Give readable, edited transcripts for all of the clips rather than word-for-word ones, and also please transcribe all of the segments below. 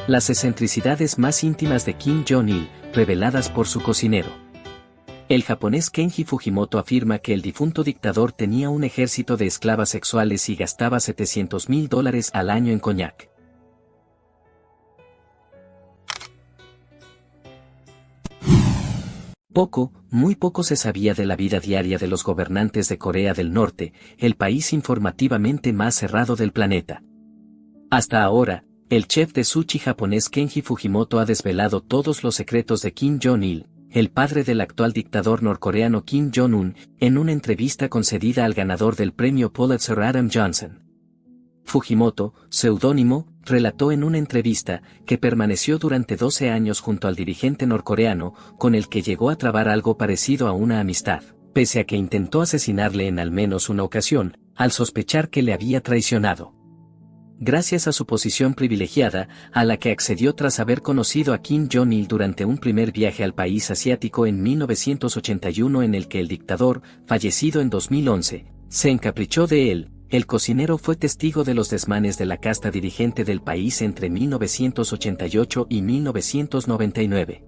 Las excentricidades más íntimas de Kim Jong-il, reveladas por su cocinero. El japonés Kenji Fujimoto afirma que el difunto dictador tenía un ejército de esclavas sexuales y gastaba $700,000 al año en coñac. Muy poco se sabía de la vida diaria de los gobernantes de Corea del Norte, el país informativamente más cerrado del planeta. Hasta ahora, el chef de sushi japonés Kenji Fujimoto ha desvelado todos los secretos de Kim Jong-il, el padre del actual dictador norcoreano Kim Jong-un, en una entrevista concedida al ganador del premio Pulitzer Adam Johnson. Fujimoto, seudónimo, relató en una entrevista que permaneció durante 12 años junto al dirigente norcoreano, con el que llegó a trabar algo parecido a una amistad, pese a que intentó asesinarle en al menos una ocasión, al sospechar que le había traicionado. Gracias a su posición privilegiada, a la que accedió tras haber conocido a Kim Jong-il durante un primer viaje al país asiático en 1981 en el que el dictador, fallecido en 2011, se encaprichó de él, el cocinero fue testigo de los desmanes de la casta dirigente del país entre 1988 y 1999.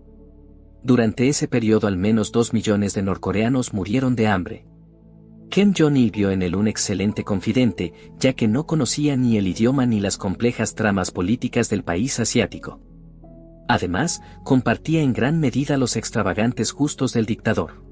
Durante ese periodo al menos 2 millones de norcoreanos murieron de hambre. Kim Jong-il vio en él un excelente confidente, ya que no conocía ni el idioma ni las complejas tramas políticas del país asiático. Además, compartía en gran medida los extravagantes gustos del dictador.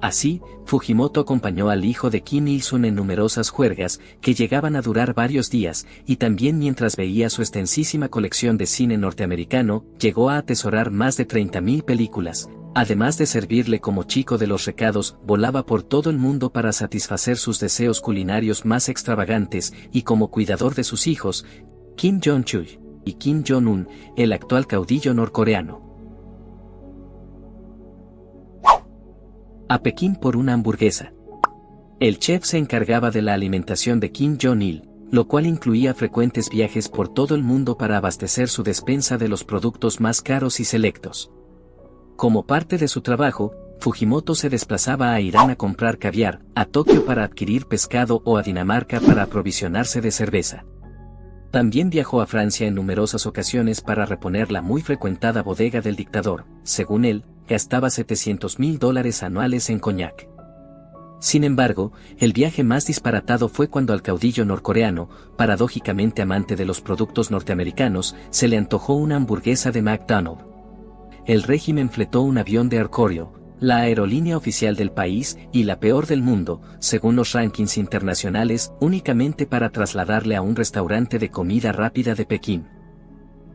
Así, Fujimoto acompañó al hijo de Kim Il-sung en numerosas juergas, que llegaban a durar varios días, y también mientras veía su extensísima colección de cine norteamericano, llegó a atesorar más de 30.000 películas. Además de servirle como chico de los recados, volaba por todo el mundo para satisfacer sus deseos culinarios más extravagantes, y como cuidador de sus hijos, Kim Jong-chul y Kim Jong-un, el actual caudillo norcoreano. A Pekín por una hamburguesa. El chef se encargaba de la alimentación de Kim Jong-il, lo cual incluía frecuentes viajes por todo el mundo para abastecer su despensa de los productos más caros y selectos. Como parte de su trabajo, Fujimoto se desplazaba a Irán a comprar caviar, a Tokio para adquirir pescado o a Dinamarca para aprovisionarse de cerveza. También viajó a Francia en numerosas ocasiones para reponer la muy frecuentada bodega del dictador. Según él, gastaba $700,000 anuales en coñac. Sin embargo, el viaje más disparatado fue cuando al caudillo norcoreano, paradójicamente amante de los productos norteamericanos, se le antojó una hamburguesa de McDonald's. El régimen fletó un avión de Air Koryo, la aerolínea oficial del país y la peor del mundo, según los rankings internacionales, únicamente para trasladarle a un restaurante de comida rápida de Pekín.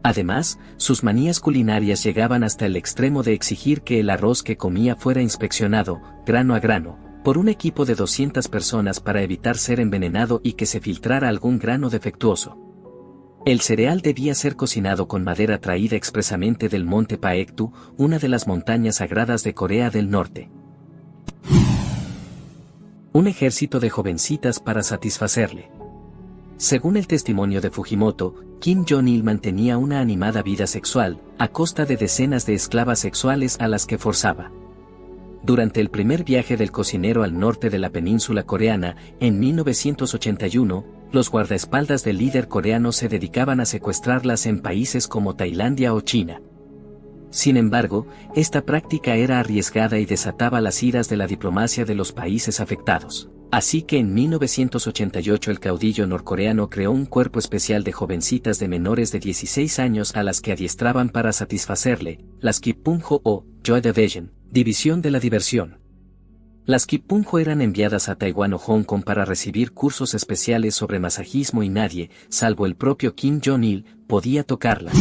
Además, sus manías culinarias llegaban hasta el extremo de exigir que el arroz que comía fuera inspeccionado, grano a grano, por un equipo de 200 personas para evitar ser envenenado y que se filtrara algún grano defectuoso. El cereal debía ser cocinado con madera traída expresamente del monte Paektu, una de las montañas sagradas de Corea del Norte. Un ejército de jovencitas para satisfacerle. Según el testimonio de Fujimoto, Kim Jong-il mantenía una animada vida sexual, a costa de decenas de esclavas sexuales a las que forzaba. Durante el primer viaje del cocinero al norte de la península coreana, en 1981, los guardaespaldas del líder coreano se dedicaban a secuestrarlas en países como Tailandia o China. Sin embargo, esta práctica era arriesgada y desataba las iras de la diplomacia de los países afectados. Así que en 1988 el caudillo norcoreano creó un cuerpo especial de jovencitas de menores de 16 años a las que adiestraban para satisfacerle, las Kippunjo o Joy Division, división de la diversión. Las Kippunjo eran enviadas a Taiwán o Hong Kong para recibir cursos especiales sobre masajismo y nadie, salvo el propio Kim Jong-il, podía tocarlas.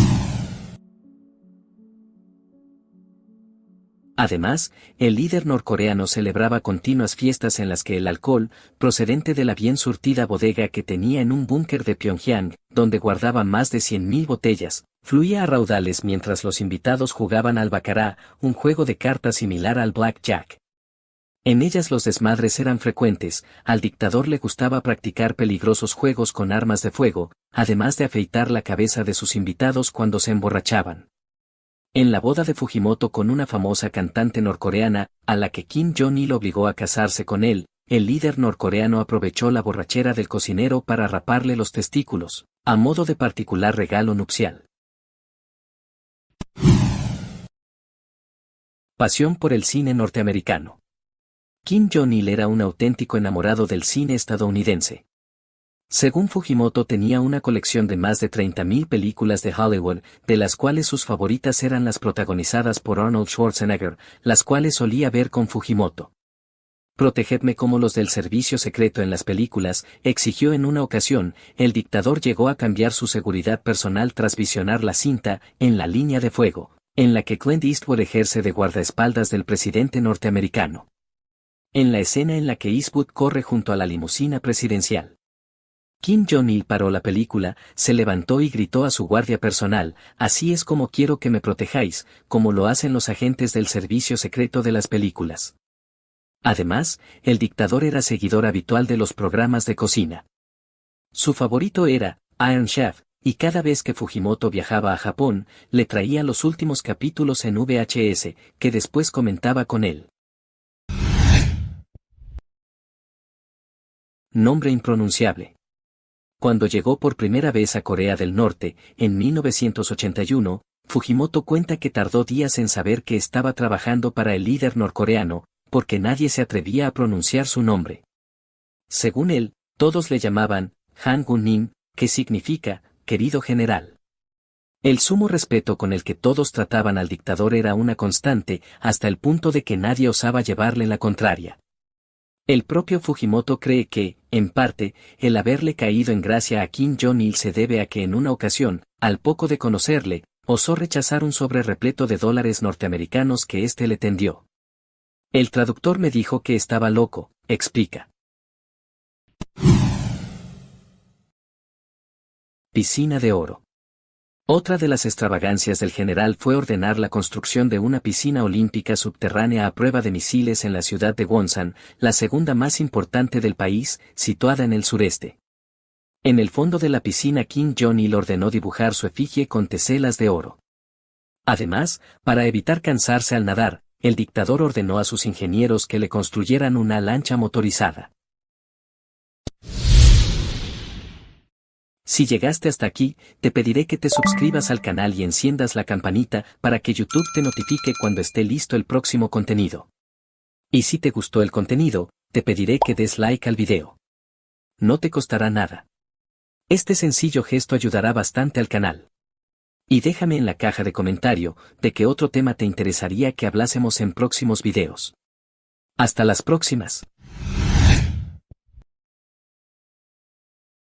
Además, el líder norcoreano celebraba continuas fiestas en las que el alcohol, procedente de la bien surtida bodega que tenía en un búnker de Pyongyang, donde guardaba más de 100.000 botellas, fluía a raudales mientras los invitados jugaban al baccarat, un juego de cartas similar al blackjack. En ellas los desmadres eran frecuentes, al dictador le gustaba practicar peligrosos juegos con armas de fuego, además de afeitar la cabeza de sus invitados cuando se emborrachaban. En la boda de Fujimoto con una famosa cantante norcoreana, a la que Kim Jong-il obligó a casarse con él, el líder norcoreano aprovechó la borrachera del cocinero para raparle los testículos, a modo de particular regalo nupcial. Pasión por el cine norteamericano. Kim Jong-il era un auténtico enamorado del cine estadounidense. Según Fujimoto tenía una colección de más de 30.000 películas de Hollywood, de las cuales sus favoritas eran las protagonizadas por Arnold Schwarzenegger, las cuales solía ver con Fujimoto. Protegedme como los del servicio secreto en las películas, exigió en una ocasión, el dictador llegó a cambiar su seguridad personal tras visionar la cinta, En la línea de fuego, en la que Clint Eastwood ejerce de guardaespaldas del presidente norteamericano. En la escena en la que Eastwood corre junto a la limusina presidencial. Kim Jong-il paró la película, se levantó y gritó a su guardia personal, así es como quiero que me protejáis, como lo hacen los agentes del servicio secreto de las películas. Además, el dictador era seguidor habitual de los programas de cocina. Su favorito era Iron Chef, y cada vez que Fujimoto viajaba a Japón, le traía los últimos capítulos en VHS, que después comentaba con él. Nombre impronunciable. Cuando llegó por primera vez a Corea del Norte, en 1981, Fujimoto cuenta que tardó días en saber que estaba trabajando para el líder norcoreano, porque nadie se atrevía a pronunciar su nombre. Según él, todos le llamaban Han Gun-nim, que significa, querido general. El sumo respeto con el que todos trataban al dictador era una constante, hasta el punto de que nadie osaba llevarle la contraria. El propio Fujimoto cree que, en parte, el haberle caído en gracia a Kim Jong-il se debe a que en una ocasión, al poco de conocerle, osó rechazar un sobre repleto de dólares norteamericanos que éste le tendió. El traductor me dijo que estaba loco, explica. Piscina de oro. Otra de las extravagancias del general fue ordenar la construcción de una piscina olímpica subterránea a prueba de misiles en la ciudad de Wonsan, la segunda más importante del país, situada en el sureste. En el fondo de la piscina Kim Jong-il ordenó dibujar su efigie con teselas de oro. Además, para evitar cansarse al nadar, el dictador ordenó a sus ingenieros que le construyeran una lancha motorizada. Si llegaste hasta aquí, te pediré que te suscribas al canal y enciendas la campanita para que YouTube te notifique cuando esté listo el próximo contenido. Y si te gustó el contenido, te pediré que des like al video. No te costará nada. Este sencillo gesto ayudará bastante al canal. Y déjame en la caja de comentario de qué otro tema te interesaría que hablásemos en próximos videos. Hasta las próximas.